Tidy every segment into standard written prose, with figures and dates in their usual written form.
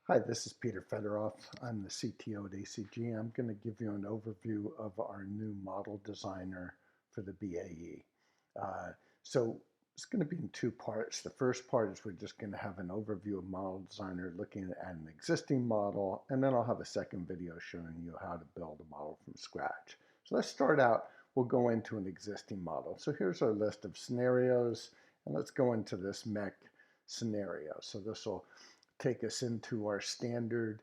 Hi, this is Peter Fetterolf. I'm the CTO at ACG. I'm going to give you an overview of our new model designer for the BAE. So it's going to be in two parts. The first part is we're just going to have an overview of model designer looking at an existing model, and then I'll have a second video showing you how to build a model from scratch. So let's start out. We'll go into an existing model. So here's our list of scenarios, and let's go into this mech scenario. So this will take us into our standard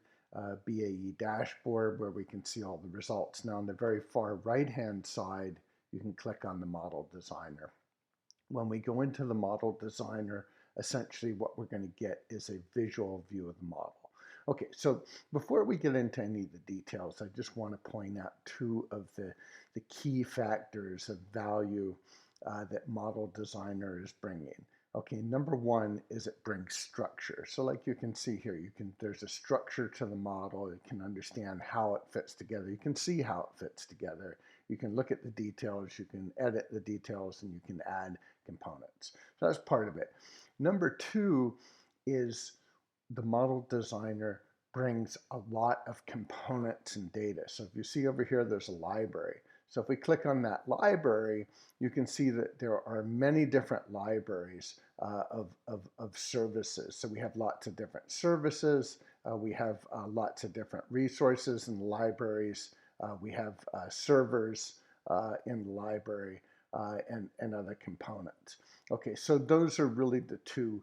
BAE dashboard where we can see all the results. Now on the very far right hand side, you can click on the model designer. When we go into the model designer, essentially what we're going to get is a visual view of the model. Okay, so before we get into any of the details, I just want to point out two of the key factors of value that model designer is bringing. Okay, number one is it brings structure. So like you can see here, there's a structure to the model. You can understand how it fits together. You can see how it fits together. You can look at the details, you can edit the details, and you can add components. So that's part of it. Number two is the model designer brings a lot of components and data. So if you see over here, there's a library. So if we click on that library, you can see that there are many different libraries of services. So we have lots of different services. We have lots of different resources in the libraries. We have servers in the library and other components. Okay, so those are really the two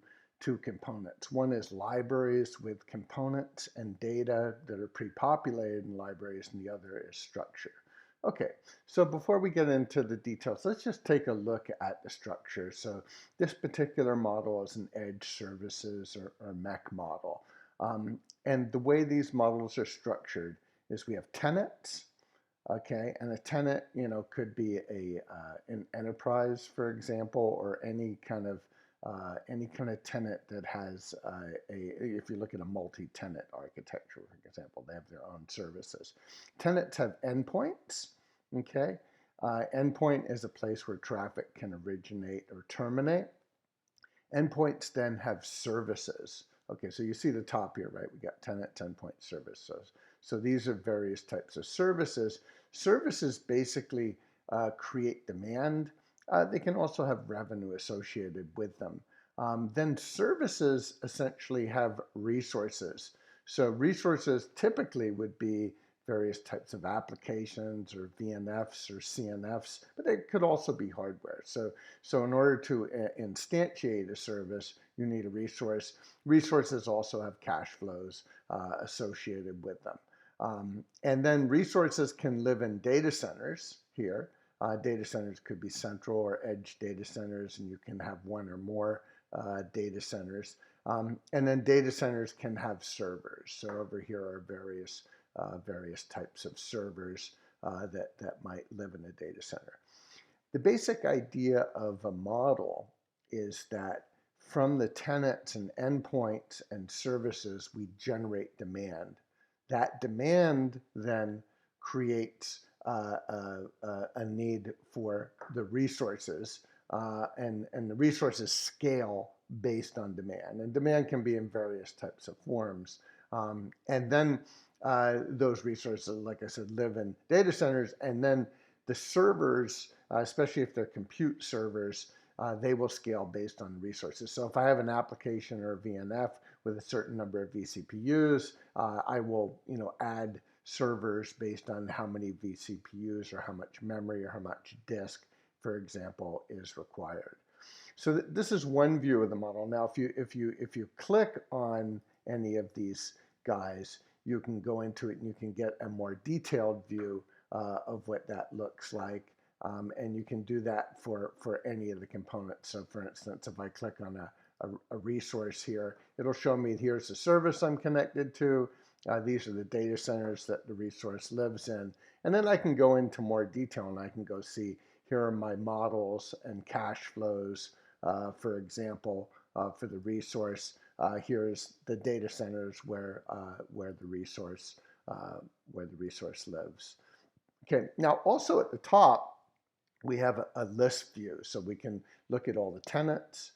components. One is libraries with components and data that are pre-populated in libraries, and the other is structure. Okay, so before we get into the details, let's just take a look at the structure. So this particular model is an edge services or mech model. And the way these models are structured is we have tenants, okay, and a tenant, could be an enterprise, for example, or any kind of tenant that has if you look at a multi-tenant architecture, for example, they have their own services. Tenants have endpoints, okay? Endpoint is a place where traffic can originate or terminate. Endpoints then have services. Okay, so you see the top here, right? We got tenant, endpoint, services. So these are various types of services. Services basically create demand. They can also have revenue associated with them. Then services essentially have resources. So resources typically would be various types of applications or VNFs or CNFs, but they could also be hardware. So in order to instantiate a service, you need a resource. Resources also have cash flows associated with them. And then resources can live in data centers here. Data centers could be central or edge data centers, and you can have one or more data centers. And then data centers can have servers. So over here are various types of servers that might live in a data center. The basic idea of a model is that from the tenants and endpoints and services, we generate demand. That demand then creates a need for the resources, and the resources scale based on demand. And demand can be in various types of forms. And then those resources, like I said, live in data centers, and then the servers, especially if they're compute servers, they will scale based on resources. So if I have an application or a VNF with a certain number of vCPUs, I will add servers based on how many vCPUs or how much memory or how much disk, for example, is required. So this is one view of the model. Now, if you click on any of these guys, you can go into it and you can get a more detailed view of what that looks like. And you can do that for any of the components. So for instance, if I click on a resource here, it'll show me here's the service I'm connected to. These are the data centers that the resource lives in. And then I can go into more detail and I can go see here are my models and cash flows, for example, for the resource. Here's the data centers where the resource lives. Okay, now also at the top, we have a list view. So we can look at all the tenants,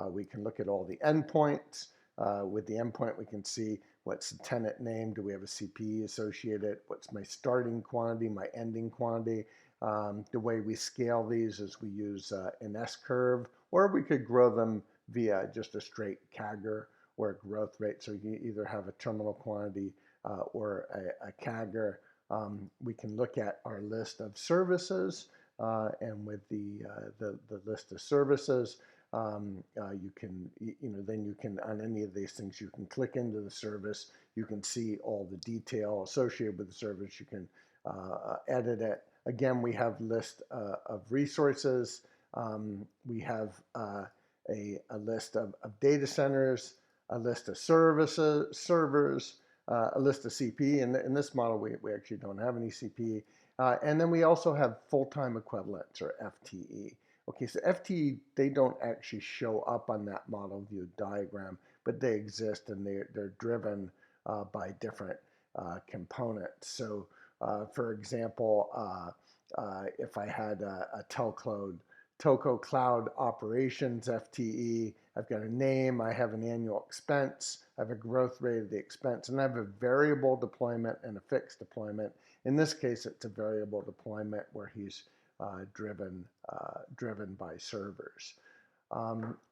we can look at all the endpoints, With the endpoint, we can see what's the tenant name, do we have a CPE associated, what's my starting quantity, my ending quantity. The way we scale these is we use an S-curve, or we could grow them via just a straight CAGR or a growth rate. So you either have a terminal quantity or a CAGR. We can look at our list of services, and with the list of services, you can, then you can, on any of these things, you can click into the service. You can see all the detail associated with the service. You can edit it. Again, we have list of resources. We have a list of data centers, a list of servers, a list of CPE. And in this model, we actually don't have any CPE. And then we also have full-time equivalents, or FTE. Okay, so FTE, they don't actually show up on that model view diagram, but they exist, and they're driven by different components. So for example, if I had a telco cloud operations FTE, I've got a name, I have an annual expense, I have a growth rate of the expense, and I have a variable deployment and a fixed deployment. In this case, it's a variable deployment where he's driven by servers.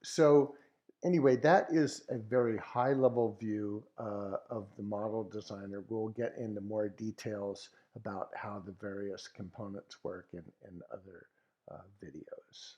So anyway, that is a very high-level view of the model designer. We'll get into more details about how the various components work in other videos.